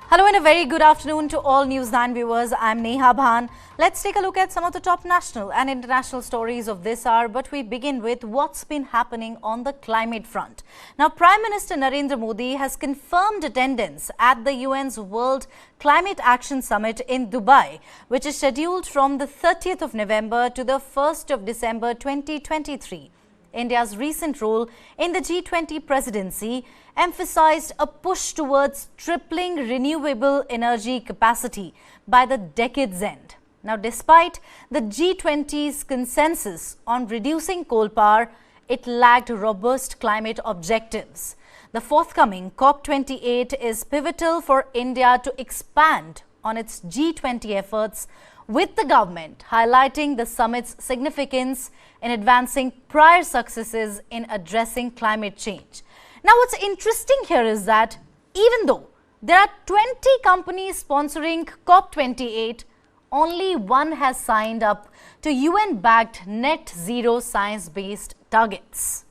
Hello and a very good afternoon to all News 9 viewers. I'm Neha Bhan. Let's take a look at some of the top national and international stories of this hour, but we begin with what's been happening on the climate front. Now, Prime Minister Narendra Modi has confirmed attendance at the UN's World Climate Action Summit in Dubai, which is scheduled from the 30th of November to the 1st of December 2023. India's recent role in the G20 presidency emphasized a push towards tripling renewable energy capacity by the decade's end. Now, despite the G20's consensus on reducing coal power, it lacked robust climate objectives. The forthcoming COP28 is pivotal for India to expand on its G20 efforts, with the government highlighting the summit's significance in advancing prior successes in addressing climate change. Now, what's interesting here is that even though there are 20 companies sponsoring COP28, only one has signed up to UN-backed net zero science-based targets.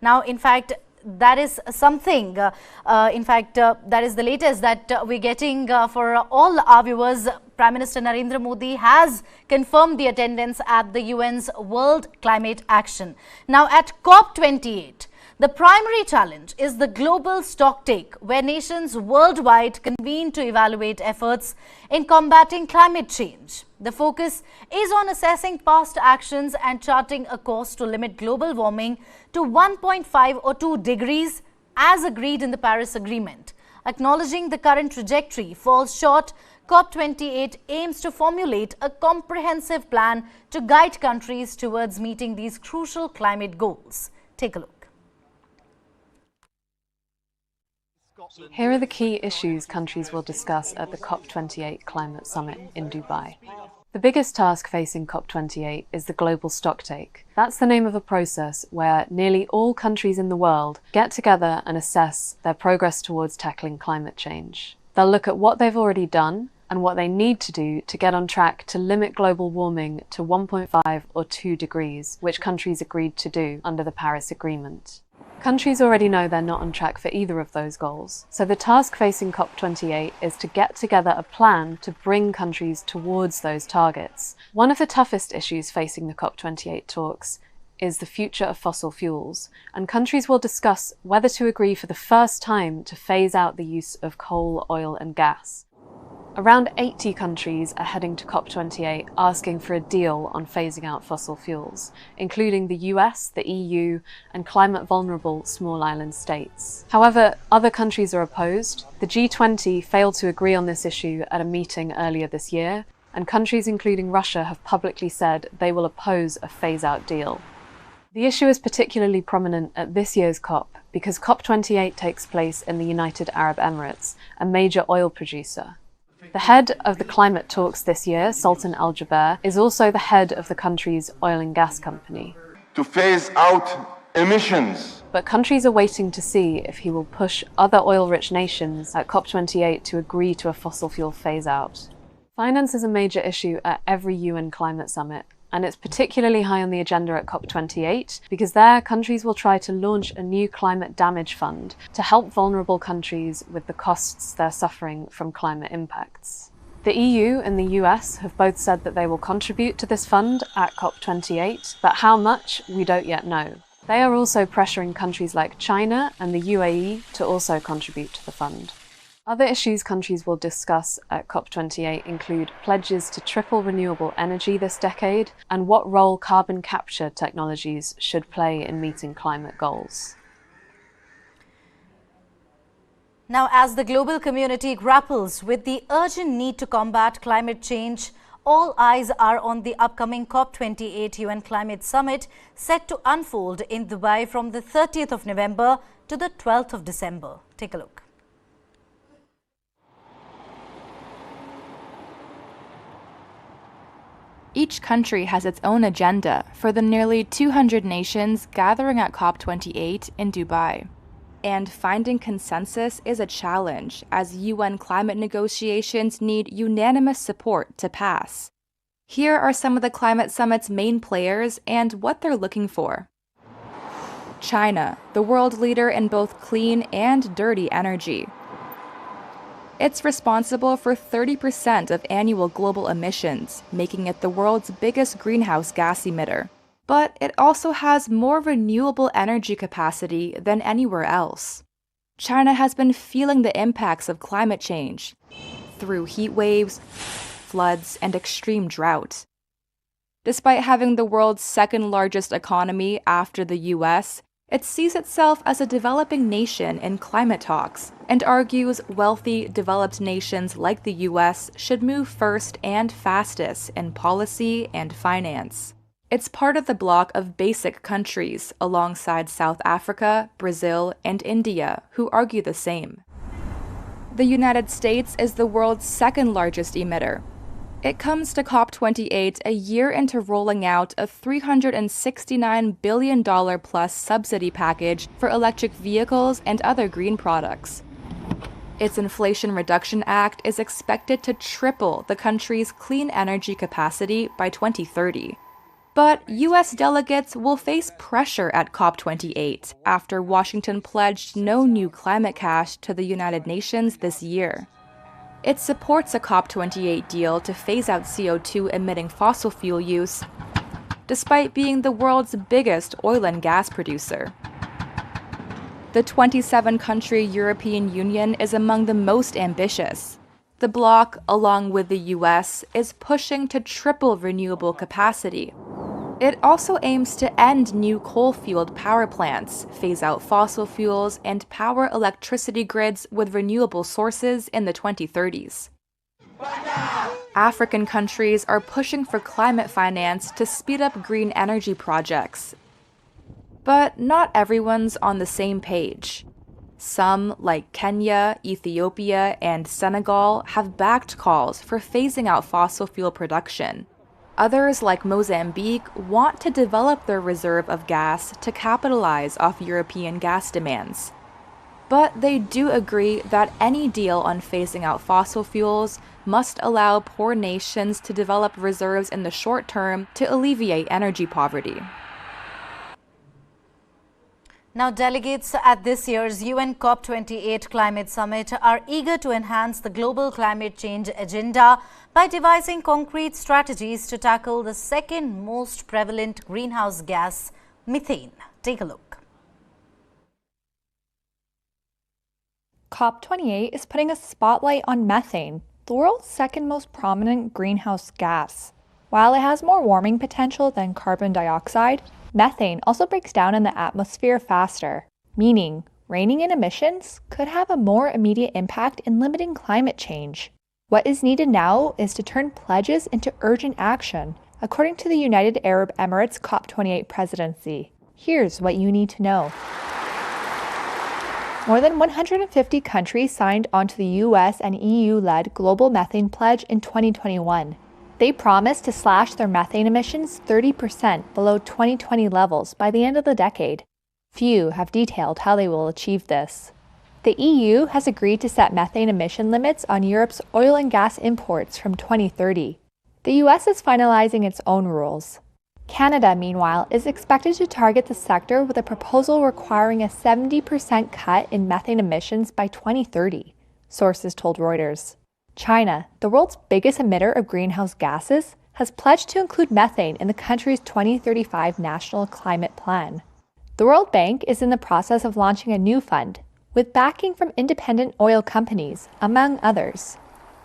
Now, in fact, that is something, that is the latest that we're getting for all our viewers. Prime Minister Narendra Modi has confirmed the attendance at the UN's World Climate Action. Now, at COP28, the primary challenge is the global stocktake, where nations worldwide convene to evaluate efforts in combating climate change. The focus is on assessing past actions and charting a course to limit global warming to 1.5 or 2 degrees as agreed in the Paris Agreement. Acknowledging the current trajectory falls short, COP28 aims to formulate a comprehensive plan to guide countries towards meeting these crucial climate goals. Take a look. Here are the key issues countries will discuss at the COP28 Climate Summit in Dubai. The biggest task facing COP28 is the global stocktake. That's the name of a process where nearly all countries in the world get together and assess their progress towards tackling climate change. They'll look at what they've already done and what they need to do to get on track to limit global warming to 1.5 or 2 degrees, which countries agreed to do under the Paris Agreement. Countries already know they're not on track for either of those goals, so the task facing COP28 is to get together a plan to bring countries towards those targets. One of the toughest issues facing the COP28 talks is the future of fossil fuels, and countries will discuss whether to agree for the first time to phase out the use of coal, oil and gas. Around 80 countries are heading to COP28 asking for a deal on phasing out fossil fuels, including the US, the EU, and climate-vulnerable small island states. However, other countries are opposed. The G20 failed to agree on this issue at a meeting earlier this year, and countries including Russia have publicly said they will oppose a phase-out deal. The issue is particularly prominent at this year's COP because COP28 takes place in the United Arab Emirates, a major oil producer. The head of the climate talks this year, Sultan Al Jaber, is also the head of the country's oil and gas company. To phase out emissions. But countries are waiting to see if he will push other oil-rich nations at COP28 to agree to a fossil fuel phase-out. Finance is a major issue at every UN climate summit, and it's particularly high on the agenda at COP28 because there countries will try to launch a new climate damage fund to help vulnerable countries with the costs they're suffering from climate impacts. The EU and the US have both said that they will contribute to this fund at COP28, but how much we don't yet know. They are also pressuring countries like China and the UAE to also contribute to the fund. Other issues countries will discuss at COP28 include pledges to triple renewable energy this decade and what role carbon capture technologies should play in meeting climate goals. Now, as the global community grapples with the urgent need to combat climate change, all eyes are on the upcoming COP28 UN Climate Summit set to unfold in Dubai from the 30th of November to the 12th of December. Take a look. Each country has its own agenda for the nearly 200 nations gathering at COP28 in Dubai. And finding consensus is a challenge as UN climate negotiations need unanimous support to pass. Here are some of the climate summit's main players and what they're looking for. China, the world leader in both clean and dirty energy. It's responsible for 30% of annual global emissions, making it the world's biggest greenhouse gas emitter. But it also has more renewable energy capacity than anywhere else. China has been feeling the impacts of climate change through heat waves, floods, and extreme drought. Despite having the world's second largest economy after the US, it sees itself as a developing nation in climate talks and argues wealthy, developed nations like the US should move first and fastest in policy and finance. It's part of the bloc of basic countries alongside South Africa, Brazil, and India, who argue the same. The United States is the world's second largest emitter. It comes to COP28 a year into rolling out a $369 billion plus subsidy package for electric vehicles and other green products. Its Inflation Reduction Act is expected to triple the country's clean energy capacity by 2030. But U.S. delegates will face pressure at COP28 after Washington pledged no new climate cash to the United Nations this year. It supports a COP28 deal to phase out CO2-emitting fossil fuel use, despite being the world's biggest oil and gas producer. The 27-country European Union is among the most ambitious. The bloc, along with the US, is pushing to triple renewable capacity. It also aims to end new coal-fueled power plants, phase out fossil fuels, and power electricity grids with renewable sources in the 2030s. African countries are pushing for climate finance to speed up green energy projects. But not everyone's on the same page. Some, like Kenya, Ethiopia, and Senegal, have backed calls for phasing out fossil fuel production. Others, like Mozambique, want to develop their reserve of gas to capitalize off European gas demands. But they do agree that any deal on phasing out fossil fuels must allow poor nations to develop reserves in the short term to alleviate energy poverty. Now, delegates at this year's UN COP28 Climate Summit are eager to enhance the global climate change agenda by devising concrete strategies to tackle the second most prevalent greenhouse gas, methane. Take a look. COP28 is putting a spotlight on methane, the world's second most prominent greenhouse gas. While it has more warming potential than carbon dioxide, methane also breaks down in the atmosphere faster, meaning reining in emissions could have a more immediate impact in limiting climate change. What is needed now is to turn pledges into urgent action, according to the United Arab Emirates COP28 presidency. Here's what you need to know. More than 150 countries signed onto the US and EU-led Global Methane Pledge in 2021. They promised to slash their methane emissions 30% below 2020 levels by the end of the decade. Few have detailed how they will achieve this. The EU has agreed to set methane emission limits on Europe's oil and gas imports from 2030. The US is finalizing its own rules. Canada, meanwhile, is expected to target the sector with a proposal requiring a 70% cut in methane emissions by 2030, sources told Reuters. China, the world's biggest emitter of greenhouse gases, has pledged to include methane in the country's 2035 National Climate Plan. The World Bank is in the process of launching a new fund, with backing from independent oil companies, among others.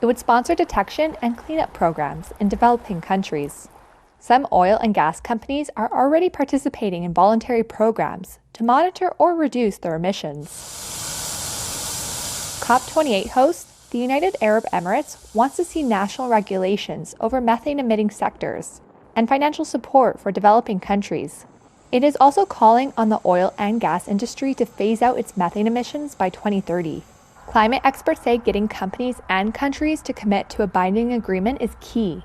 It would sponsor detection and cleanup programs in developing countries. Some oil and gas companies are already participating in voluntary programs to monitor or reduce their emissions. COP28 host, the United Arab Emirates, wants to see national regulations over methane-emitting sectors and financial support for developing countries. It is also calling on the oil and gas industry to phase out its methane emissions by 2030. Climate experts say getting companies and countries to commit to a binding agreement is key.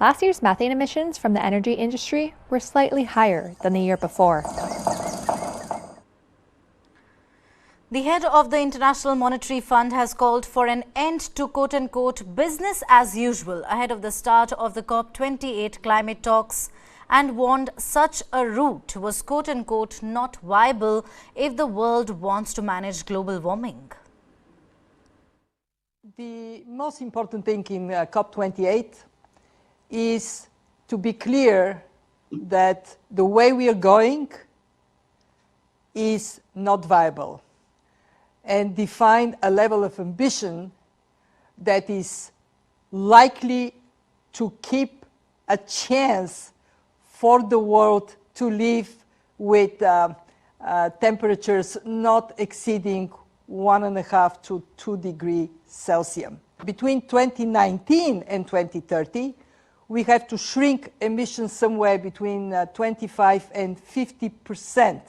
Last year's methane emissions from the energy industry were slightly higher than the year before. The head of the International Monetary Fund has called for an end to quote-unquote business as usual ahead of the start of the COP28 climate talks and warned such a route was quote-unquote not viable if the world wants to manage global warming. The most important thing in COP28 is to be clear that the way we are going is not viable, and define a level of ambition that is likely to keep a chance for the world to live with temperatures not exceeding 1.5 to 2 degrees Celsius. Between 2019 and 2030, we have to shrink emissions somewhere between 25 and 50%,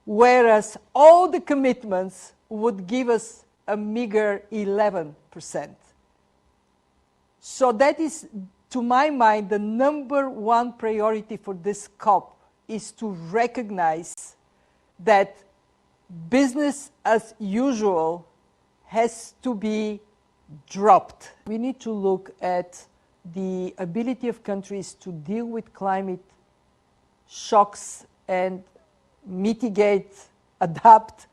whereas all the commitments would give us a meager 11%. So that is, to my mind, the number one priority for this COP, is to recognize that business as usual has to be dropped. We need to look at the ability of countries to deal with climate shocks and mitigate, adapt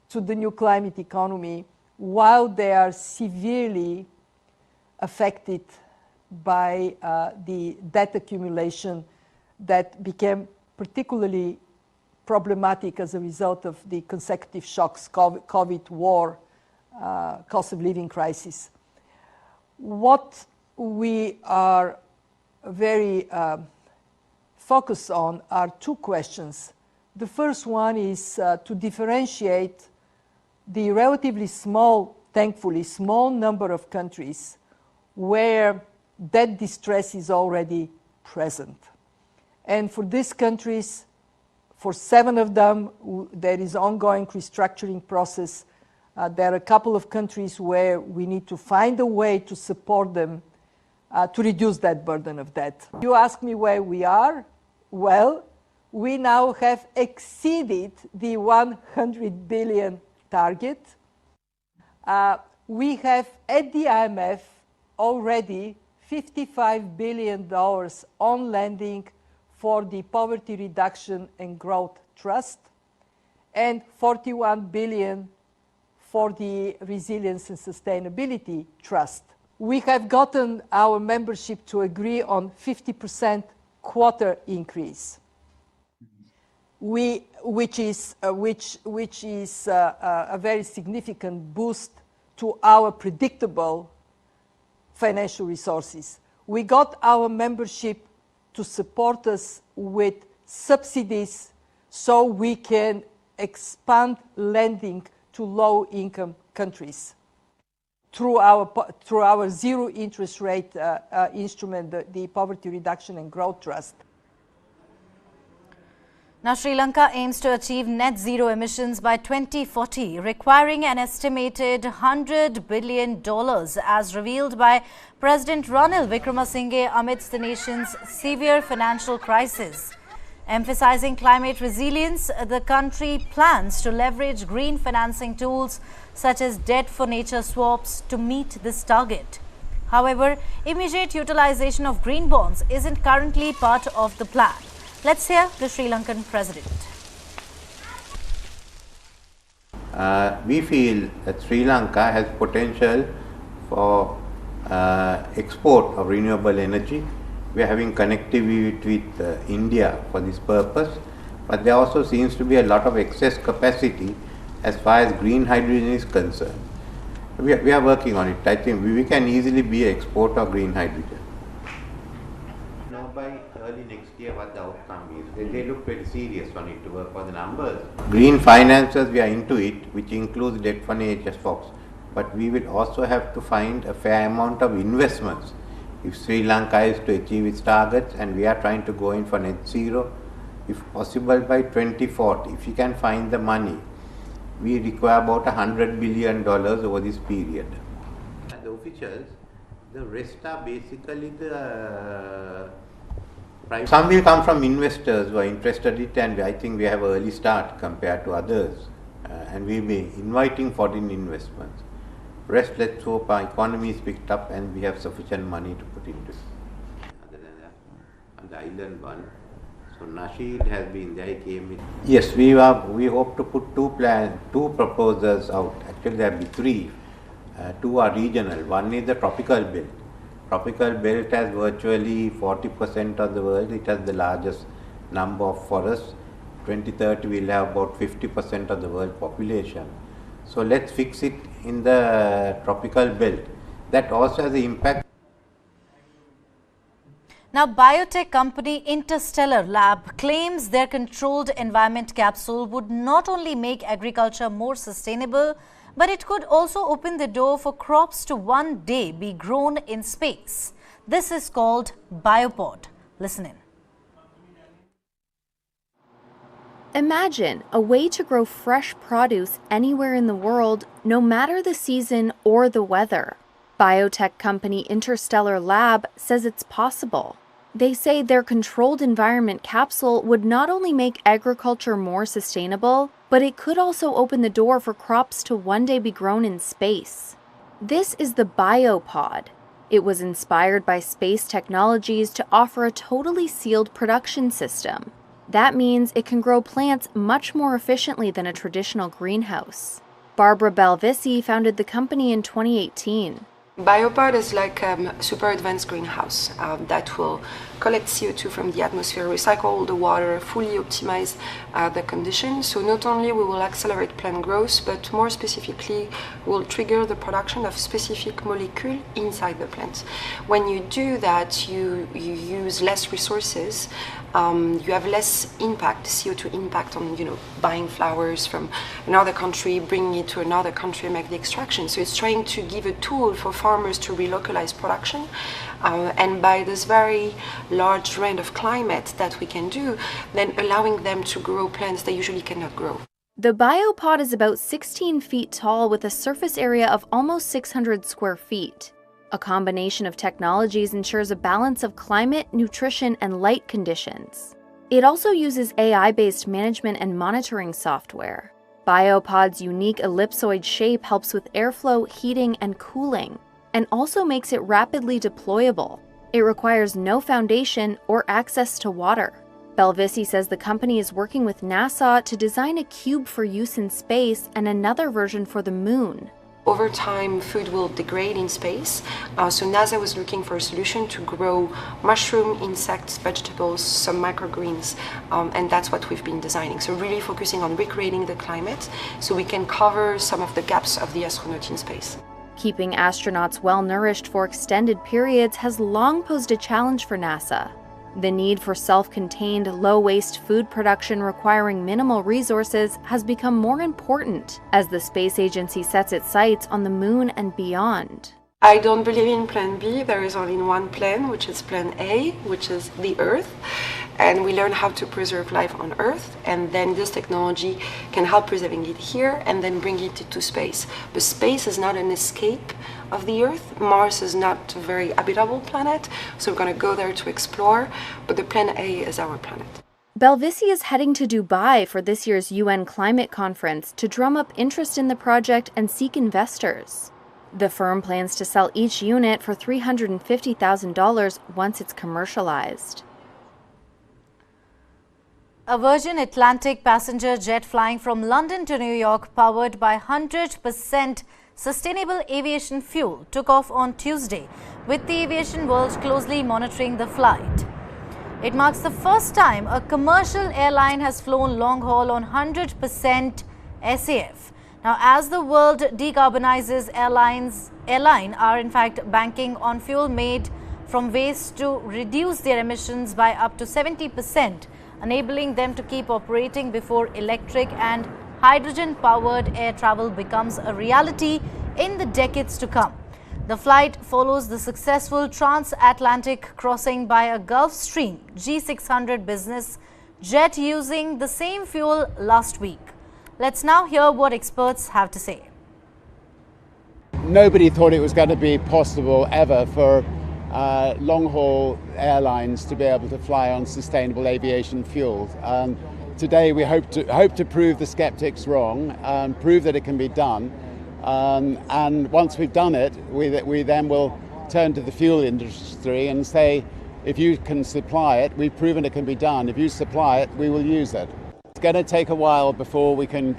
to the new climate economy while they are severely affected by the debt accumulation that became particularly problematic as a result of the consecutive shocks, COVID, war, cost of living crisis. What we are very focused on are two questions. The first one is to differentiate the relatively small, thankfully, small number of countries where debt distress is already present. And for these countries, for 7 of them, there is ongoing restructuring process. There are a couple of countries where we need to find a way to support them to reduce that burden of debt. You ask me where we are. Well, we now have exceeded the 100 billion target. We have at the IMF already $55 billion on lending for the Poverty Reduction and Growth Trust, and 41 billion for the Resilience and Sustainability Trust. We have gotten our membership to agree on 50% quota increase, which is a very significant boost to our predictable financial resources. We got our membership to support us with subsidies so we can expand lending to low-income countries through our zero interest rate instrument, the Poverty Reduction and Growth Trust. Now, Sri Lanka aims to achieve net zero emissions by 2040, requiring an estimated $100 billion, as revealed by President Ranil Wickremesinghe amidst the nation's severe financial crisis. Emphasizing climate resilience, the country plans to leverage green financing tools such as debt for nature swaps to meet this target. However, immediate utilization of green bonds isn't currently part of the plan. Let's hear the Sri Lankan president. We feel that Sri Lanka has potential for export of renewable energy. We are having connectivity with India for this purpose, but there also seems to be a lot of excess capacity as far as green hydrogen is concerned. We are working on it. I think we can easily be an exporter of green hydrogen. Now by early next year what the outcome is. They look very serious on it to work on the numbers. Green finances, we are into it, which includes debt for nature swaps. But we will also have to find a fair amount of investments if Sri Lanka is to achieve its targets, and we are trying to go in for net zero, if possible by 2040. If you can find the money, we require about $100 billion over this period. And the officials, the rest are basically the private. Some will come from investors who are interested in it, and I think we have an early start compared to others, and we'll be inviting foreign investments. Rest, let's hope our economy is picked up and we have sufficient money to put into it. Other than that, on the island one, so Nasheed has been there, he came in. Yes, we hope to put two proposals out. Actually there will be 3. two are regional. One is the tropical belt. Tropical belt has virtually 40% of the world. It has the largest number of forests. 2030 we will have about 50% of the world population. So let's fix it in the tropical belt. That also has the impact. Now, biotech company Interstellar Lab claims their controlled environment capsule would not only make agriculture more sustainable, but it could also open the door for crops to one day be grown in space. This is called Biopod. Listen in. Imagine a way to grow fresh produce anywhere in the world, no matter the season or the weather. Biotech company Interstellar Lab says it's possible. They say their controlled environment capsule would not only make agriculture more sustainable, but it could also open the door for crops to one day be grown in space. This is the Biopod. It was inspired by space technologies to offer a totally sealed production system. That means it can grow plants much more efficiently than a traditional greenhouse. Barbara Belvisi founded the company in 2018. Biopod is like a super advanced greenhouse that will collect CO2 from the atmosphere, recycle all the water, fully optimize the conditions. So not only we will accelerate plant growth, but more specifically will trigger the production of specific molecule inside the plant. When you do that, you use less resources. You have less impact, CO2 impact on, buying flowers from another country, bringing it to another country, make the extraction. So it's trying to give a tool for farmers to relocalize production. And by this very large range of climate that we can do, then allowing them to grow plants they usually cannot grow. The Biopod is about 16 feet tall with a surface area of almost 600 square feet. A combination of technologies ensures a balance of climate, nutrition, and light conditions. It also uses AI-based management and monitoring software. Biopod's unique ellipsoid shape helps with airflow, heating, and cooling, and also makes it rapidly deployable. It requires no foundation or access to water. Belvisi says the company is working with NASA to design a cube for use in space and another version for the moon. Over time, food will degrade in space, so NASA was looking for a solution to grow mushroom, insects, vegetables, some microgreens, and that's what we've been designing. So really focusing on recreating the climate so we can cover some of the gaps of the astronaut in space. Keeping astronauts well-nourished for extended periods has long posed a challenge for NASA. The need for self-contained, low-waste food production requiring minimal resources has become more important as the space agency sets its sights on the moon and beyond. I don't believe in plan B. There is only one plan, which is plan A, which is the Earth. And we learn how to preserve life on Earth, and then this technology can help preserving it here and then bring it into space. But space is not an escape of the Earth. Mars is not a very habitable planet, so we're going to go there to explore, but the plan A is our planet. Belvisi is heading to Dubai for this year's UN climate conference to drum up interest in the project and seek investors. The firm plans to sell each unit for $350,000 once it's commercialized. A Virgin Atlantic passenger jet flying from London to New York, powered by 100% sustainable aviation fuel, took off on Tuesday, with the aviation world closely monitoring the flight. It marks the first time a commercial airline has flown long-haul on 100% SAF. Now, as the world decarbonizes, airlines are in fact banking on fuel made from waste to reduce their emissions by up to 70%, enabling them to keep operating before electric and hydrogen-powered air travel becomes a reality in the decades to come. The flight follows the successful transatlantic crossing by a Gulfstream G600 business jet using the same fuel last week. Let's now hear what experts have to say. Nobody thought it was going to be possible ever for long-haul airlines to be able to fly on sustainable aviation fuel. Today we hope to prove the skeptics wrong, prove that it can be done, and once we've done it, we then will turn to the fuel industry and say, if you can supply it, we've proven it can be done. If you supply it, we will use it. It's going to take a while before we can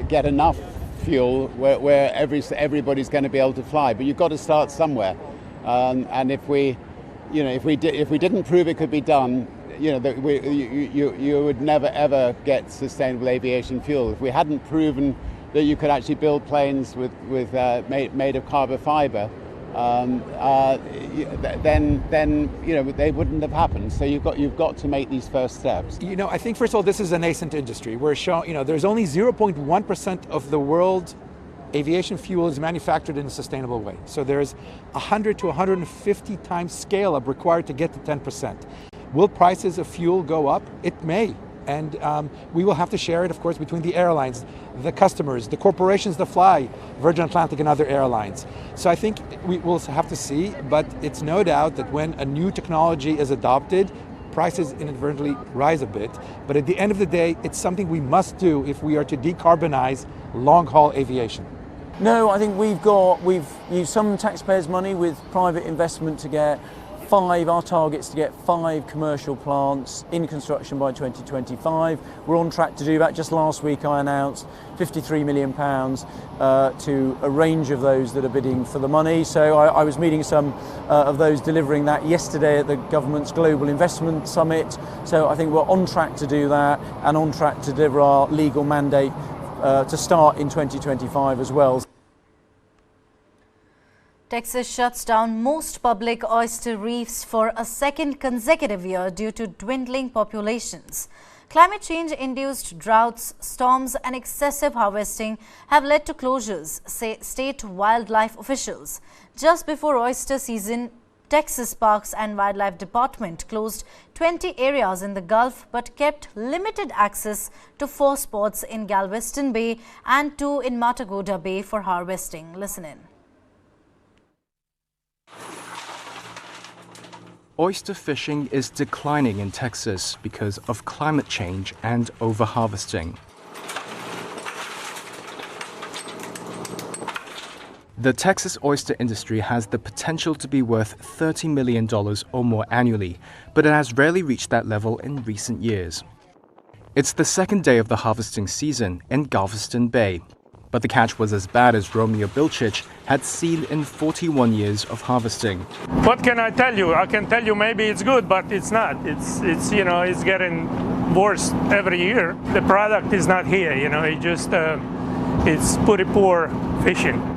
get enough fuel where everybody's going to be able to fly. But you've got to start somewhere. And if we didn't prove it could be done, you would never ever get sustainable aviation fuel. If we hadn't proven that you could actually build planes made of carbon fiber, then they wouldn't have happened. So you've got to make these first steps. I think first of all, this is a nascent industry. We're showing, there's only 0.1% of the world aviation fuel is manufactured in a sustainable way. So there's 100 to 150 times scale up required to get to 10%. Will prices of fuel go up? It may. And we will have to share it, of course, between the airlines, the customers, the corporations that fly, Virgin Atlantic and other airlines. So I think we will have to see, but it's no doubt that when a new technology is adopted, prices inadvertently rise a bit. But at the end of the day, it's something we must do if we are to decarbonize long-haul aviation. No, I think we've used some taxpayers' money with private investment to get our targets to get 5 commercial plants in construction by 2025. We're on track to do that. Just last week I announced £53 million to a range of those that are bidding for the money. So I was meeting some of those delivering that yesterday at the government's Global Investment Summit. So I think we're on track to do that and on track to deliver our legal mandate to start in 2025 as well. Texas shuts down most public oyster reefs for a second consecutive year due to dwindling populations. Climate change-induced droughts, storms and excessive harvesting have led to closures, say state wildlife officials. Just before oyster season, Texas Parks and Wildlife Department closed 20 areas in the Gulf but kept limited access to 4 spots in Galveston Bay and 2 in Matagorda Bay for harvesting. Listen in. Oyster fishing is declining in Texas because of climate change and overharvesting. The Texas oyster industry has the potential to be worth $30 million or more annually, but it has rarely reached that level in recent years. It's the second day of the harvesting season in Galveston Bay, but the catch was as bad as Romeo Bilchich had seen in 41 years of harvesting. What can I tell you? I can tell you maybe it's good, but it's not. It's getting worse every year. The product is not here, it's pretty poor fishing.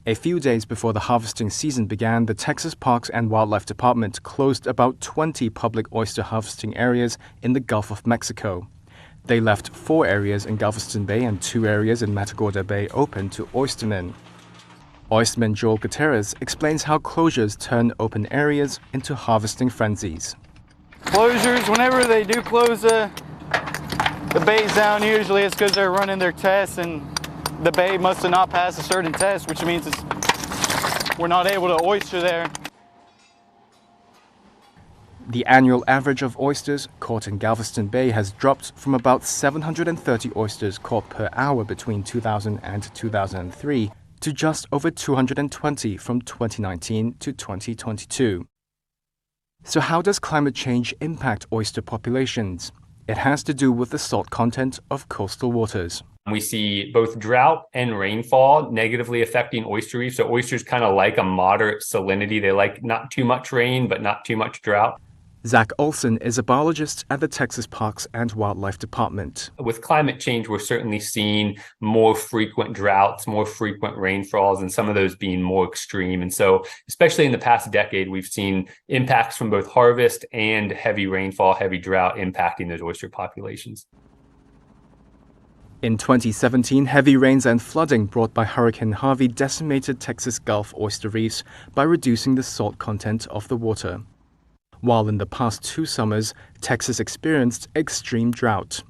A few days before the harvesting season began, the Texas Parks and Wildlife Department closed about 20 public oyster harvesting areas in the Gulf of Mexico. They left 4 areas in Galveston Bay and 2 areas in Matagorda Bay open to oystermen. Oysterman Joel Gutierrez explains how closures turn open areas into harvesting frenzies. Closures, whenever they do close the bays down, usually it's because they're running their tests and the bay must have not passed a certain test, which means we're not able to oyster there. The annual average of oysters caught in Galveston Bay has dropped from about 730 oysters caught per hour between 2000 and 2003 to just over 220 from 2019 to 2022. So how does climate change impact oyster populations? It has to do with the salt content of coastal waters. We see both drought and rainfall negatively affecting oyster reefs. So oysters kind of like a moderate salinity. They like not too much rain, but not too much drought. Zach Olson is a biologist at the Texas Parks and Wildlife Department. With climate change, we're certainly seeing more frequent droughts, more frequent rainfalls, and some of those being more extreme. And so, especially in the past decade, we've seen impacts from both harvest and heavy rainfall, heavy drought impacting those oyster populations. In 2017, heavy rains and flooding brought by Hurricane Harvey decimated Texas Gulf oyster reefs by reducing the salt content of the water. While in the past 2 summers, Texas experienced extreme drought.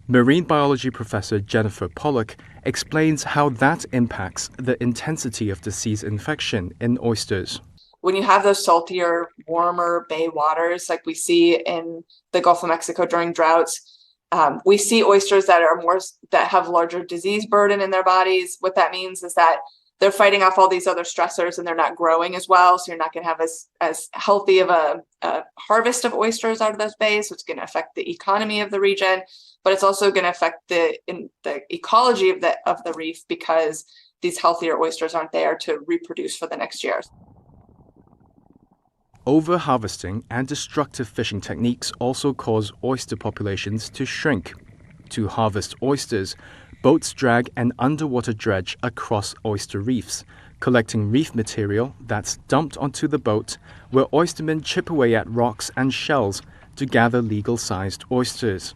Marine biology professor Jennifer Pollock explains how that impacts the intensity of disease infection in oysters. When you have those saltier, warmer bay waters like we see in the Gulf of Mexico during droughts, we see oysters that have larger disease burden in their bodies. What that means is that they're fighting off all these other stressors and they're not growing as well. So you're not going to have as healthy of a harvest of oysters out of those bays. So it's going to affect the economy of the region. but it's also going to affect the ecology of the reef because these healthier oysters aren't there to reproduce for the next year. Over-harvesting and destructive fishing techniques also cause oyster populations to shrink. To harvest oysters, boats drag an underwater dredge across oyster reefs, collecting reef material that's dumped onto the boat, where oystermen chip away at rocks and shells to gather legal-sized oysters.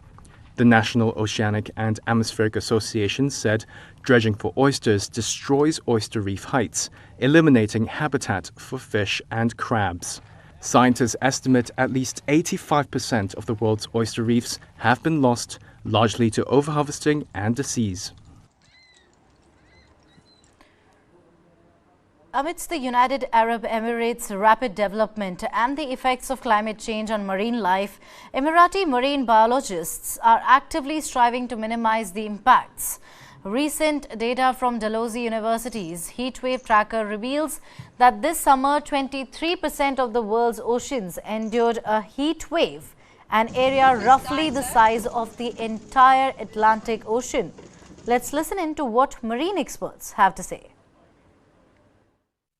The National Oceanic and Atmospheric Association said dredging for oysters destroys oyster reef heights, eliminating habitat for fish and crabs. Scientists estimate at least 85% of the world's oyster reefs have been lost, largely to overharvesting and disease. Amidst the United Arab Emirates' rapid development and the effects of climate change on marine life, Emirati marine biologists are actively striving to minimize the impacts. Recent data from Dalhousie University's heatwave tracker reveals that this summer 23% of the world's oceans endured a heat wave, an area roughly the size of the entire Atlantic Ocean. Let's listen in to what marine experts have to say.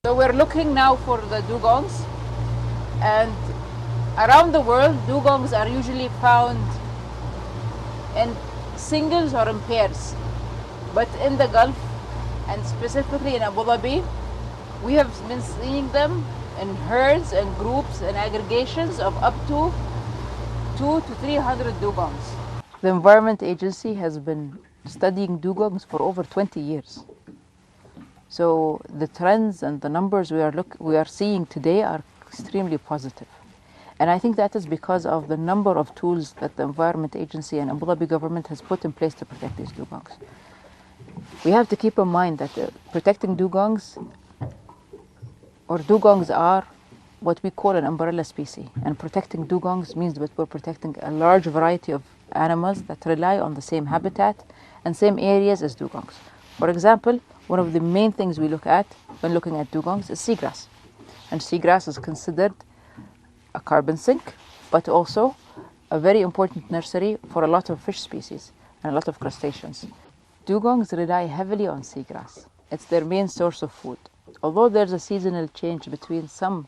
So we're looking now for the dugongs, and around the world dugongs are usually found in singles or in pairs. But in the Gulf, and specifically in Abu Dhabi, we have been seeing them in herds and groups and aggregations of up to 200 to 300 dugongs. The Environment Agency has been studying dugongs for over 20 years. So the trends and the numbers we are seeing today are extremely positive. And I think that is because of the number of tools that the Environment Agency and Abu Dhabi government has put in place to protect these dugongs. We have to keep in mind that protecting dugongs are what we call an umbrella species. And protecting dugongs means that we're protecting a large variety of animals that rely on the same habitat and same areas as dugongs. For example, one of the main things we look at when looking at dugongs is seagrass. And seagrass is considered a carbon sink, but also a very important nursery for a lot of fish species and a lot of crustaceans. Dugongs rely heavily on seagrass. It's their main source of food. Although there's a seasonal change between some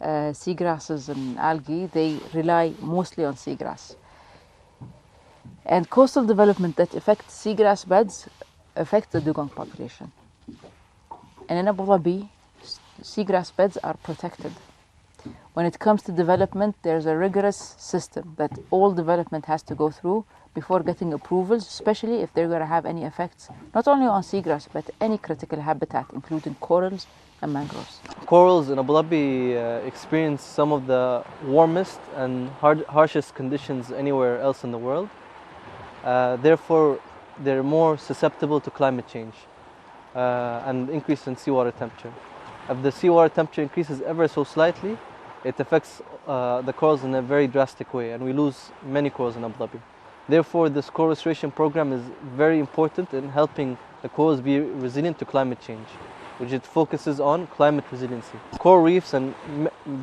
seagrasses and algae, they rely mostly on seagrass. And coastal development that affects seagrass beds affect the dugong population. And in Abu Dhabi, seagrass beds are protected. When it comes to development, there's a rigorous system that all development has to go through before getting approvals, especially if they're going to have any effects, not only on seagrass, but any critical habitat, including corals and mangroves. Corals in Abu Dhabi experience some of the warmest and harshest conditions anywhere else in the world. Therefore, they're more susceptible to climate change and increase in seawater temperature. If the seawater temperature increases ever so slightly, it affects the corals in a very drastic way, and we lose many corals in Abu Dhabi. Therefore, this coral restoration program is very important in helping the corals be resilient to climate change, which it focuses on climate resiliency. Coral reefs and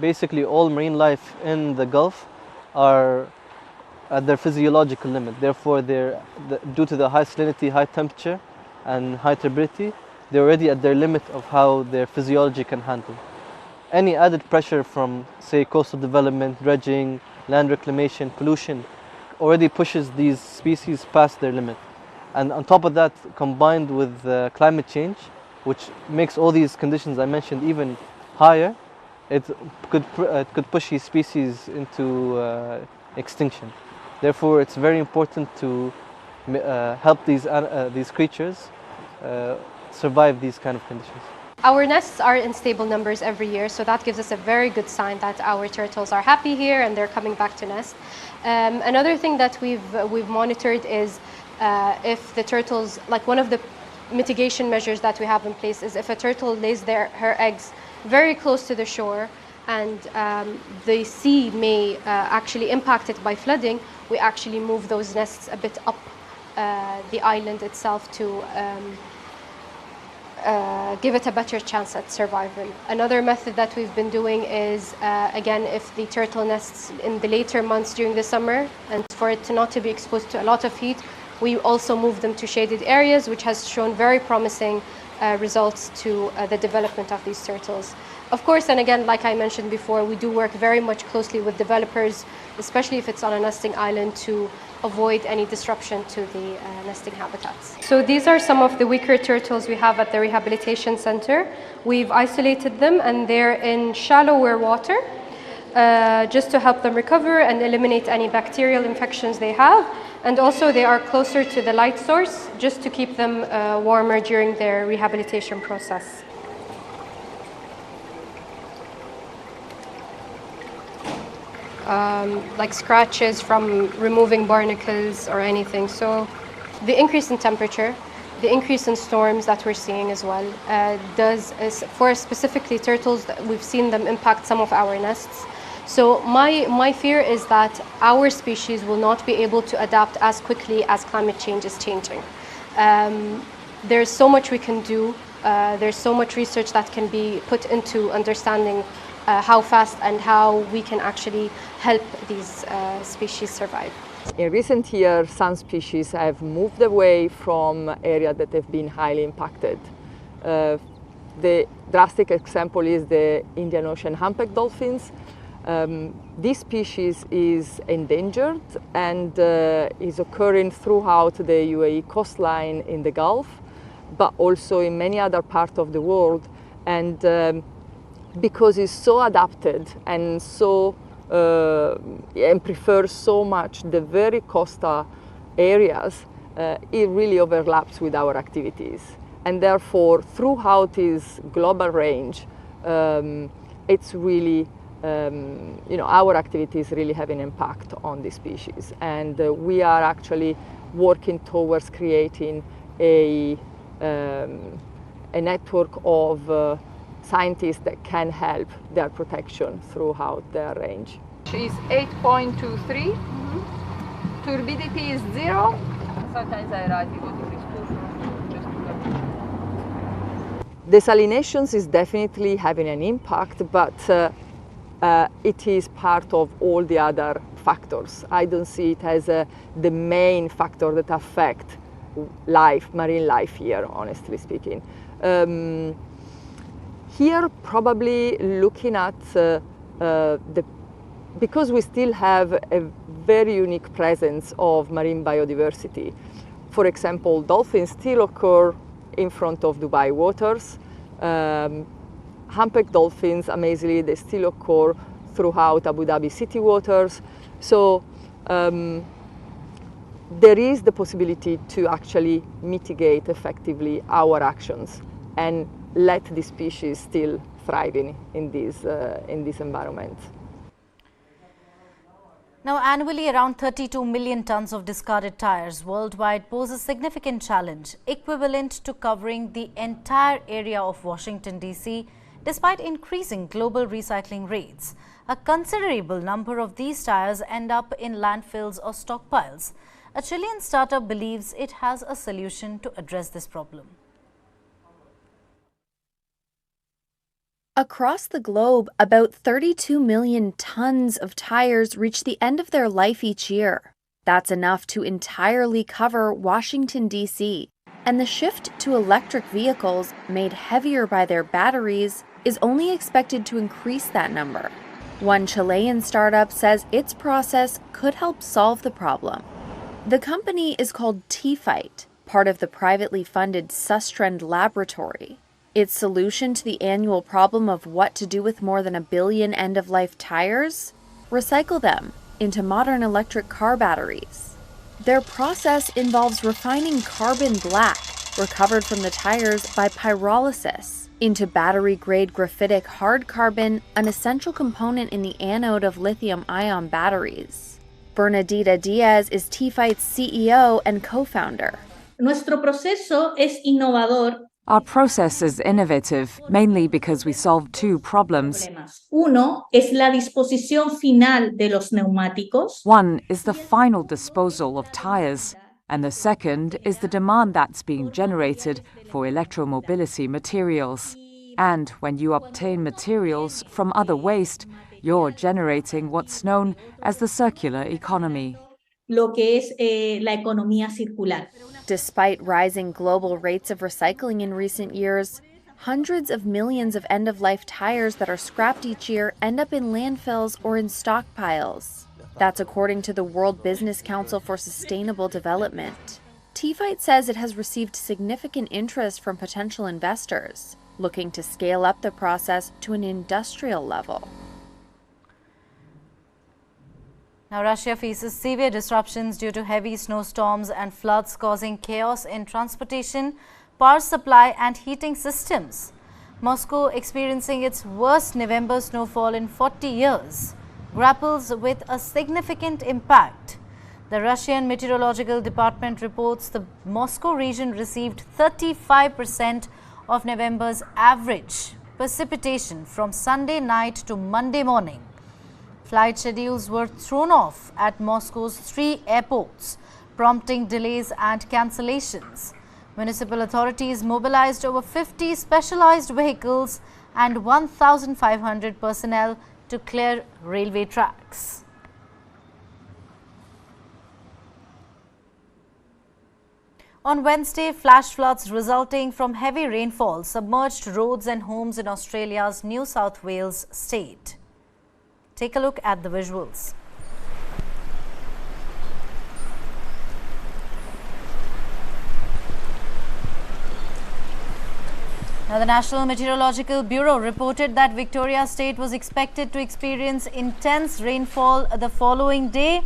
basically all marine life in the Gulf are at their physiological limit. Therefore, due to the high salinity, high temperature, and high turbidity, they're already at their limit of how their physiology can handle. Any added pressure from, say, coastal development, dredging, land reclamation, pollution, already pushes these species past their limit. And on top of that, combined with climate change, which makes all these conditions I mentioned even higher, it could push these species into extinction. Therefore, it's very important to help these creatures survive these kind of conditions. Our nests are in stable numbers every year, so that gives us a very good sign that our turtles are happy here and they're coming back to nest. Another thing that we've monitored is if the turtles, like one of the mitigation measures that we have in place is if a turtle lays her eggs very close to the shore and the sea may actually impact it by flooding, we actually move those nests a bit up the island itself to give it a better chance at survival. Another method that we've been doing is, again, if the turtle nests in the later months during the summer, and for it not to be exposed to a lot of heat, we also move them to shaded areas, which has shown very promising results to the development of these turtles. Of course, and again, like I mentioned before, we do work very much closely with developers, especially if it's on a nesting island, to avoid any disruption to the nesting habitats. So these are some of the weaker turtles we have at the rehabilitation center. We've isolated them and they're in shallower water just to help them recover and eliminate any bacterial infections they have. And also they are closer to the light source just to keep them warmer during their rehabilitation process. Like scratches from removing barnacles or anything. So the increase in temperature, the increase in storms that we're seeing as well, for specifically turtles, we've seen them impact some of our nests. So my fear is that our species will not be able to adapt as quickly as climate change is changing. There's so much we can do. There's so much research that can be put into understanding how fast and how we can actually help these species survive. In recent years, some species have moved away from areas that have been highly impacted. The drastic example is the Indian Ocean humpback dolphins. This species is endangered and is occurring throughout the UAE coastline in the Gulf, but also in many other parts of the world. And because it's so adapted and so and prefers so much the very coastal areas, it really overlaps with our activities. And therefore, throughout its global range, it's really, our activities really have an impact on the species. And we are actually working towards creating a network of scientists that can help their protection throughout their range. Is 8.23, turbidity is 0. Sometimes I write it Desalinations is definitely having an impact, but it is part of all the other factors. I don't see it as the main factor that affect life, marine life here, honestly speaking. Here, probably looking at because we still have a very unique presence of marine biodiversity. For example, dolphins still occur in front of Dubai waters. Humpback dolphins, amazingly, they still occur throughout Abu Dhabi city waters. So there is the possibility to actually mitigate effectively our actions and let the species still thriving in this environment. Now, annually, around 32 million tons of discarded tires worldwide pose a significant challenge, equivalent to covering the entire area of Washington, D.C., despite increasing global recycling rates. A considerable number of these tires end up in landfills or stockpiles. A Chilean startup believes it has a solution to address this problem. Across the globe, about 32 million tons of tires reach the end of their life each year. That's enough to entirely cover Washington, D.C. And the shift to electric vehicles, made heavier by their batteries, is only expected to increase that number. One Chilean startup says its process could help solve the problem. The company is called T-Fight, part of the privately funded Sustrend laboratory. Its solution to the annual problem of what to do with more than 1 billion end-of-life tires? Recycle them into modern electric car batteries. Their process involves refining carbon black, recovered from the tires by pyrolysis, into battery-grade graphitic hard carbon, an essential component in the anode of lithium-ion batteries. Bernadita Diaz is T-Fight's CEO and co-founder. Nuestro proceso es innovador. Our process is innovative, mainly because we solve two problems. Uno es la disposición final de los neumáticos. One is the final disposal of tires. And the second is the demand that's being generated for electromobility materials. And when you obtain materials from other waste, you're generating what's known as the circular economy. Lo que es la economía circular. Despite rising global rates of recycling in recent years, hundreds of millions of end-of-life tires that are scrapped each year end up in landfills or in stockpiles. That's according to the World Business Council for Sustainable Development. TFITE says it has received significant interest from potential investors, looking to scale up the process to an industrial level. Now, Russia faces severe disruptions due to heavy snowstorms and floods causing chaos in transportation, power supply and heating systems. Moscow experiencing its worst November snowfall in 40 years, grapples with a significant impact. The Russian Meteorological Department reports the Moscow region received 35% of November's average precipitation from Sunday night to Monday morning. Flight schedules were thrown off at Moscow's 3 airports, prompting delays and cancellations. Municipal authorities mobilized over 50 specialized vehicles and 1,500 personnel to clear railway tracks. On Wednesday, flash floods resulting from heavy rainfall submerged roads and homes in Australia's New South Wales state. Take a look at the visuals. Now, the National Meteorological Bureau reported that Victoria State was expected to experience intense rainfall the following day.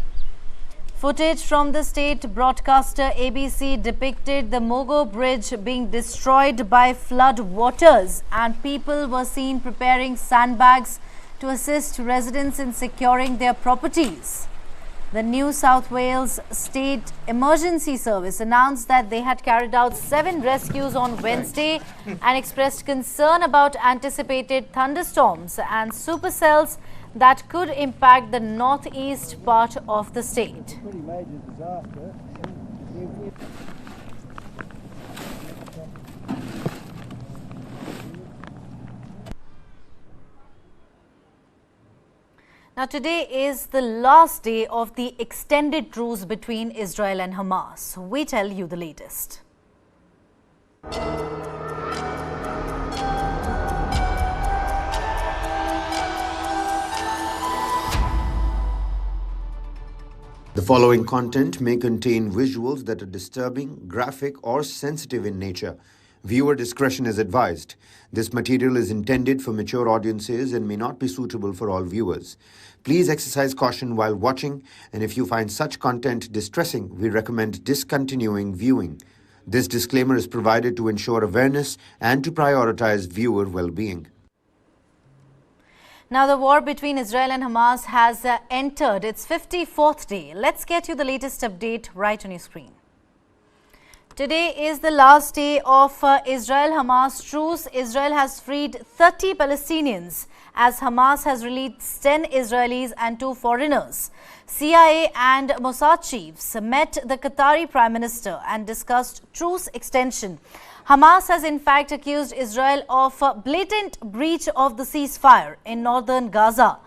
Footage from the state broadcaster ABC depicted the Mogo Bridge being destroyed by flood waters, and people were seen preparing sandbags to assist residents in securing their properties. The New South Wales State Emergency Service announced that they had carried out 7 rescues on Wednesday and expressed concern about anticipated thunderstorms and supercells that could impact the northeast part of the state. Pretty major disaster. Now, today is the last day of the extended truce between Israel and Hamas. We tell you the latest. The following content may contain visuals that are disturbing, graphic, or sensitive in nature. Viewer discretion is advised. This material is intended for mature audiences and may not be suitable for all viewers. Please exercise caution while watching, and if you find such content distressing, we recommend discontinuing viewing. This disclaimer is provided to ensure awareness and to prioritize viewer well-being. Now, the war between Israel and Hamas has entered its 54th day. Let's get you the latest update right on your screen. Today is the last day of Israel-Hamas truce. Israel has freed 30 Palestinians as Hamas has released 10 Israelis and 2 foreigners. CIA and Mossad chiefs met the Qatari Prime Minister and discussed truce extension. Hamas has in fact accused Israel of a blatant breach of the ceasefire in northern Gaza.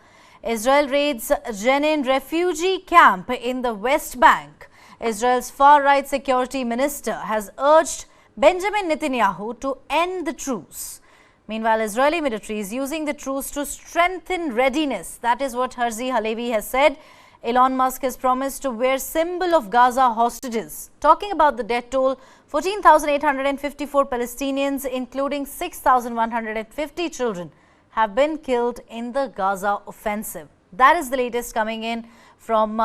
Israel raids Jenin refugee camp in the West Bank. Israel's far-right security minister has urged Benjamin Netanyahu to end the truce. Meanwhile, Israeli military is using the truce to strengthen readiness. That is what Herzi Halevi has said. Elon Musk has promised to wear symbol of Gaza hostages. Talking about the death toll, 14,854 Palestinians, including 6,150 children, have been killed in the Gaza offensive. That is the latest coming in from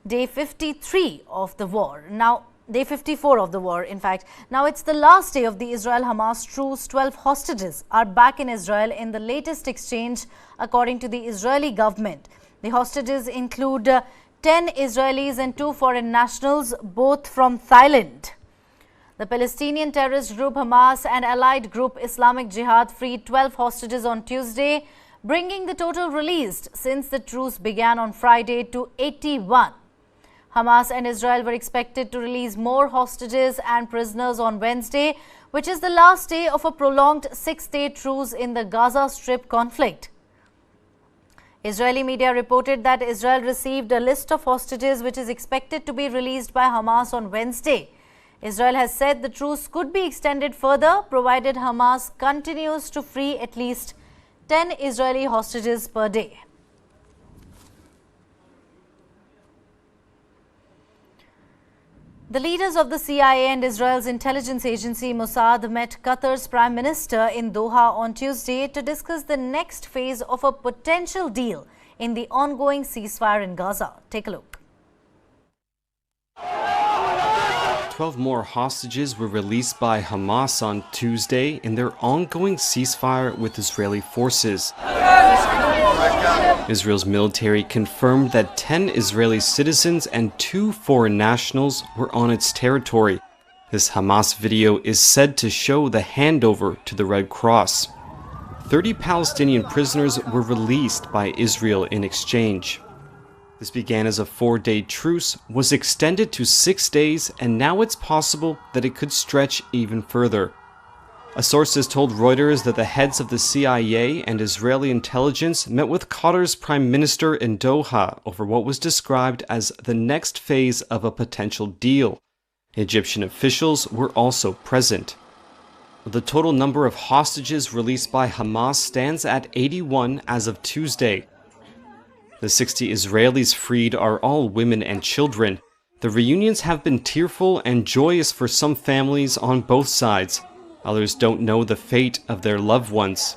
day 53 of the war. Now, day 54 of the war, in fact. Now, it's the last day of the Israel-Hamas truce. 12 hostages are back in Israel in the latest exchange, according to the Israeli government. The hostages include 10 Israelis and 2 foreign nationals, both from Thailand. The Palestinian terrorist group Hamas and allied group Islamic Jihad freed 12 hostages on Tuesday, bringing the total released since the truce began on Friday to 81. Hamas and Israel were expected to release more hostages and prisoners on Wednesday, which is the last day of a prolonged 6-day truce in the Gaza Strip conflict. Israeli media reported that Israel received a list of hostages which is expected to be released by Hamas on Wednesday. Israel has said the truce could be extended further provided Hamas continues to free at least 10 Israeli hostages per day. The leaders of the CIA and Israel's intelligence agency Mossad met Qatar's Prime Minister in Doha on Tuesday to discuss the next phase of a potential deal in the ongoing ceasefire in Gaza. Take a look. 12 more hostages were released by Hamas on Tuesday in their ongoing ceasefire with Israeli forces. Israel's military confirmed that 10 Israeli citizens and 2 foreign nationals were on its territory. This Hamas video is said to show the handover to the Red Cross. 30 Palestinian prisoners were released by Israel in exchange. This began as a 4-day truce, was extended to 6 days, and now it's possible that it could stretch even further. A source has told Reuters that the heads of the CIA and Israeli intelligence met with Qatar's Prime Minister in Doha over what was described as the next phase of a potential deal. Egyptian officials were also present. The total number of hostages released by Hamas stands at 81 as of Tuesday. The 60 Israelis freed are all women and children. The reunions have been tearful and joyous for some families on both sides. Others don't know the fate of their loved ones.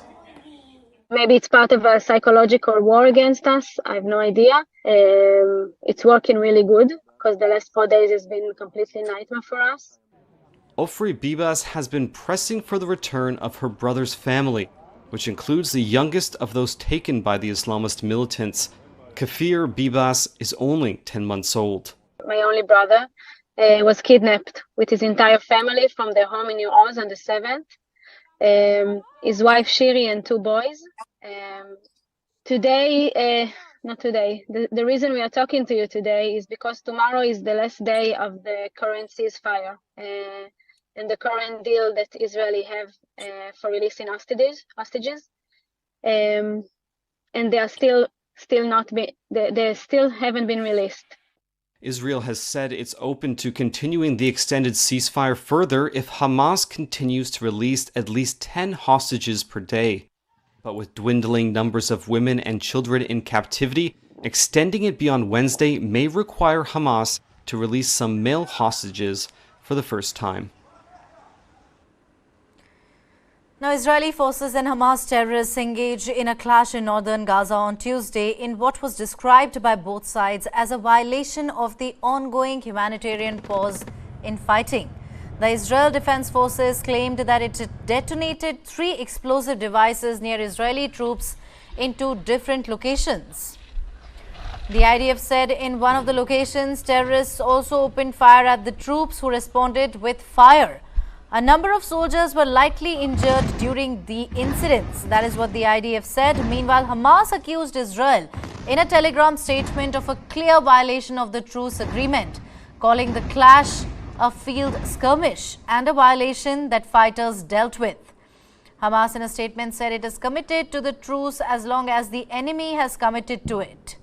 Maybe it's part of a psychological war against us. I have no idea. It's working really good because the last 4 days has been completely nightmare for us. Ofri Bibas has been pressing for the return of her brother's family, which includes the youngest of those taken by the Islamist militants. Kafir Bibas is only 10 months old. My only brother was kidnapped with his entire family from their home in New Oz on the 7th. His wife Shiri and 2 boys. The reason we are talking to you today is because tomorrow is the last day of the current ceasefire and the current deal that Israeli have for releasing hostages. And they are still haven't been released. Israel has said it's open to continuing the extended ceasefire further if Hamas continues to release at least 10 hostages per day. But with dwindling numbers of women and children in captivity, extending it beyond Wednesday may require Hamas to release some male hostages for the first time. Now, Israeli forces and Hamas terrorists engaged in a clash in northern Gaza on Tuesday in what was described by both sides as a violation of the ongoing humanitarian pause in fighting. The Israel Defense Forces claimed that it detonated 3 explosive devices near Israeli troops in 2 different locations. The IDF said in one of the locations, terrorists also opened fire at the troops who responded with fire. A number of soldiers were lightly injured during the incidents. That is what the IDF said. Meanwhile, Hamas accused Israel in a telegram statement of a clear violation of the truce agreement, calling the clash a field skirmish and a violation that fighters dealt with. Hamas in a statement said it is committed to the truce as long as the enemy has committed to it.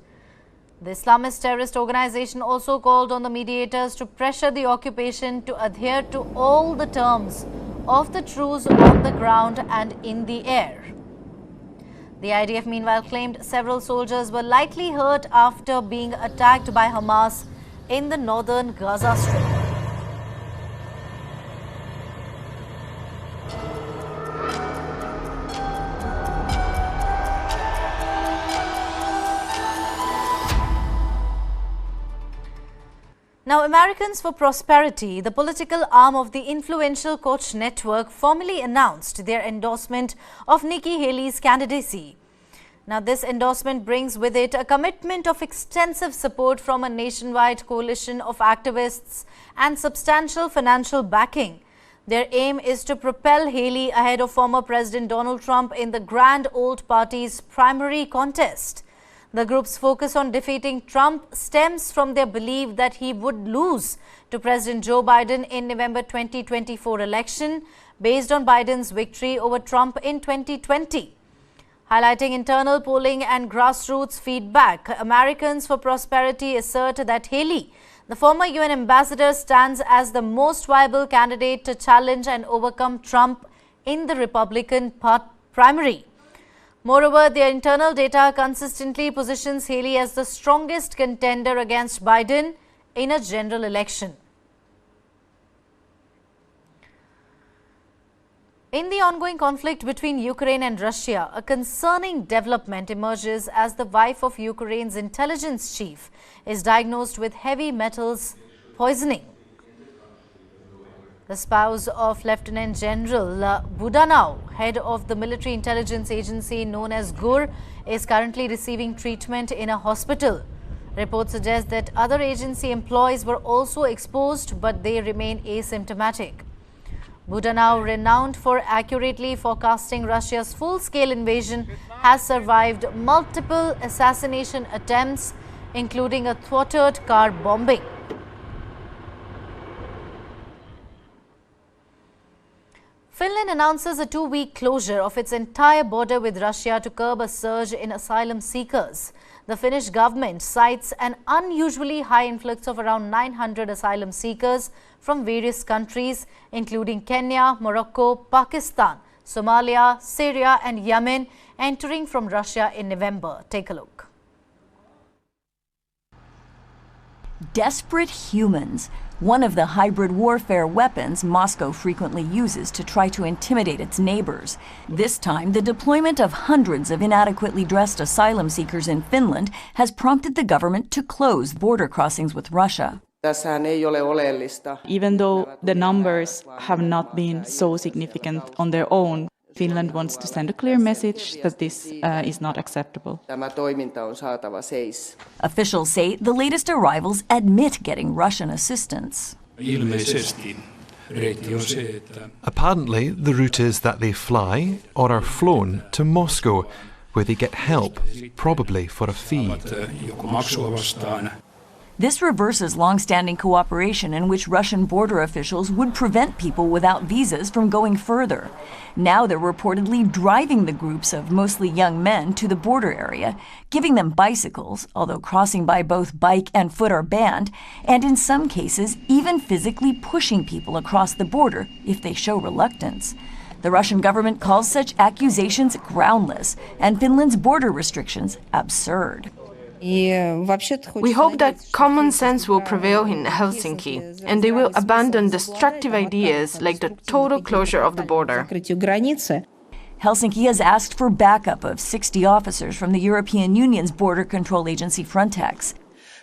The Islamist terrorist organization also called on the mediators to pressure the occupation to adhere to all the terms of the truce on the ground and in the air. The IDF meanwhile claimed several soldiers were lightly hurt after being attacked by Hamas in the northern Gaza Strip. Now, Americans for Prosperity, the political arm of the influential Koch network, formally announced their endorsement of Nikki Haley's candidacy. Now, this endorsement brings with it a commitment of extensive support from a nationwide coalition of activists and substantial financial backing. Their aim is to propel Haley ahead of former President Donald Trump in the Grand Old Party's primary contest. The group's focus on defeating Trump stems from their belief that he would lose to President Joe Biden in November 2024 election based on Biden's victory over Trump in 2020. Highlighting internal polling and grassroots feedback, Americans for Prosperity assert that Haley, the former UN ambassador, stands as the most viable candidate to challenge and overcome Trump in the Republican primary. Moreover, their internal data consistently positions Haley as the strongest contender against Biden in a general election. In the ongoing conflict between Ukraine and Russia, a concerning development emerges as the wife of Ukraine's intelligence chief is diagnosed with heavy metals poisoning. The spouse of Lieutenant General Budanov, head of the military intelligence agency known as GUR, is currently receiving treatment in a hospital. Reports suggest that other agency employees were also exposed, but they remain asymptomatic. Budanov, renowned for accurately forecasting Russia's full-scale invasion, has survived multiple assassination attempts, including a thwarted car bombing. Finland announces a 2-week closure of its entire border with Russia to curb a surge in asylum seekers. The Finnish government cites an unusually high influx of around 900 asylum seekers from various countries, including Kenya, Morocco, Pakistan, Somalia, Syria and Yemen, entering from Russia in November. Take a look. Desperate humans, one of the hybrid warfare weapons Moscow frequently uses to try to intimidate its neighbors. This time, the deployment of hundreds of inadequately dressed asylum seekers in Finland has prompted the government to close border crossings with Russia. Even though the numbers have not been so significant on their own, Finland wants to send a clear message that this is not acceptable. Officials say the latest arrivals admit getting Russian assistance. Apparently, the route is that they fly or are flown to Moscow, where they get help, probably for a fee. This reverses long-standing cooperation in which Russian border officials would prevent people without visas from going further. Now they're reportedly driving the groups of mostly young men to the border area, giving them bicycles, although crossing by both bike and foot are banned, and in some cases even physically pushing people across the border if they show reluctance. The Russian government calls such accusations groundless and Finland's border restrictions absurd. We hope that common sense will prevail in Helsinki and they will abandon destructive ideas like the total closure of the border. Helsinki has asked for backup of 60 officers from the European Union's border control agency Frontex.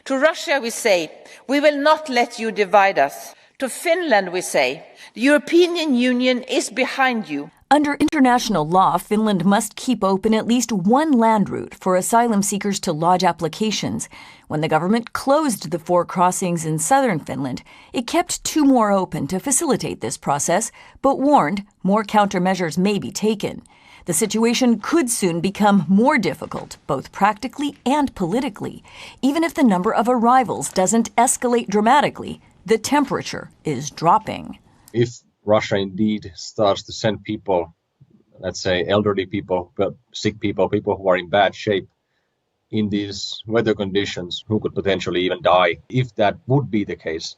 To Russia we say, we will not let you divide us. To Finland we say, the European Union is behind you. Under international law, Finland must keep open at least one land route for asylum seekers to lodge applications. When the government closed the 4 crossings in southern Finland, it kept 2 more open to facilitate this process, but warned more countermeasures may be taken. The situation could soon become more difficult, both practically and politically. Even if the number of arrivals doesn't escalate dramatically, the temperature is dropping. If Russia indeed starts to send people, let's say elderly people, sick people, people who are in bad shape in these weather conditions, who could potentially even die. If that would be the case,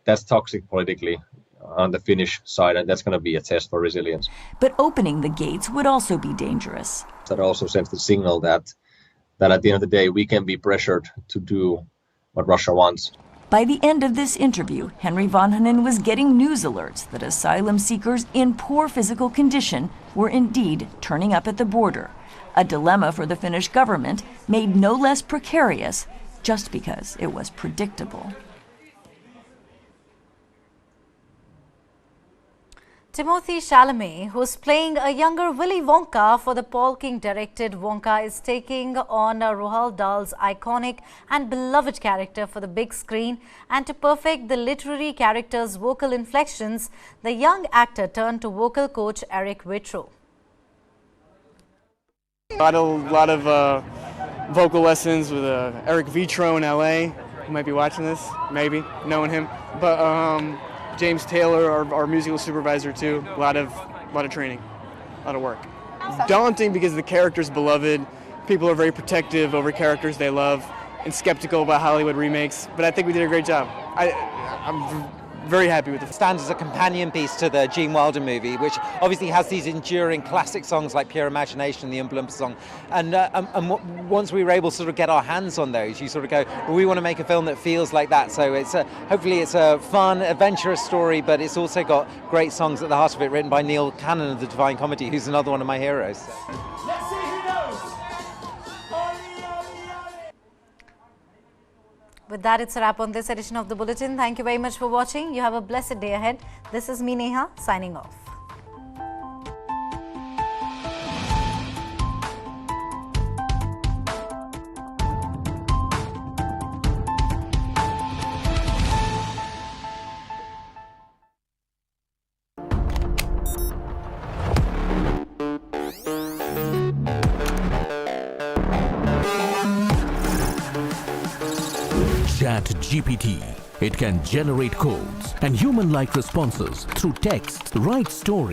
that's toxic politically on the Finnish side, and that's going to be a test for resilience. But opening the gates would also be dangerous. That also sends the signal that at the end of the day, we can be pressured to do what Russia wants. By the end of this interview, Henry Vanhanen was getting news alerts that asylum seekers in poor physical condition were indeed turning up at the border, a dilemma for the Finnish government made no less precarious just because it was predictable. Timothée Chalamet, who's playing a younger Willy Wonka for the Paul King-directed Wonka, is taking on Roald Dahl's iconic and beloved character for the big screen. And to perfect the literary character's vocal inflections, the young actor turned to vocal coach Eric Whitrow. A lot of vocal lessons with Eric Vitro in LA, who might be watching this, maybe, knowing him. But James Taylor, our musical supervisor too, a lot of training, a lot of work. Daunting because the character's beloved, people are very protective over characters they love and skeptical about Hollywood remakes, but I think we did a great job. I'm very happy with it. It stands as a companion piece to the Gene Wilder movie, which obviously has these enduring classic songs like Pure Imagination, the Oompa Loompa song. And once we were able to sort of get our hands on those, you sort of go, well, we want to make a film that feels like that. So hopefully it's a fun, adventurous story, but it's also got great songs at the heart of it, written by Neil Cannon of the Divine Comedy, who's another one of my heroes. With that, it's a wrap on this edition of The Bulletin. Thank you very much for watching. You have a blessed day ahead. This is me, Neha, signing off. ChatGPT. It can generate codes and human-like responses through text, write stories,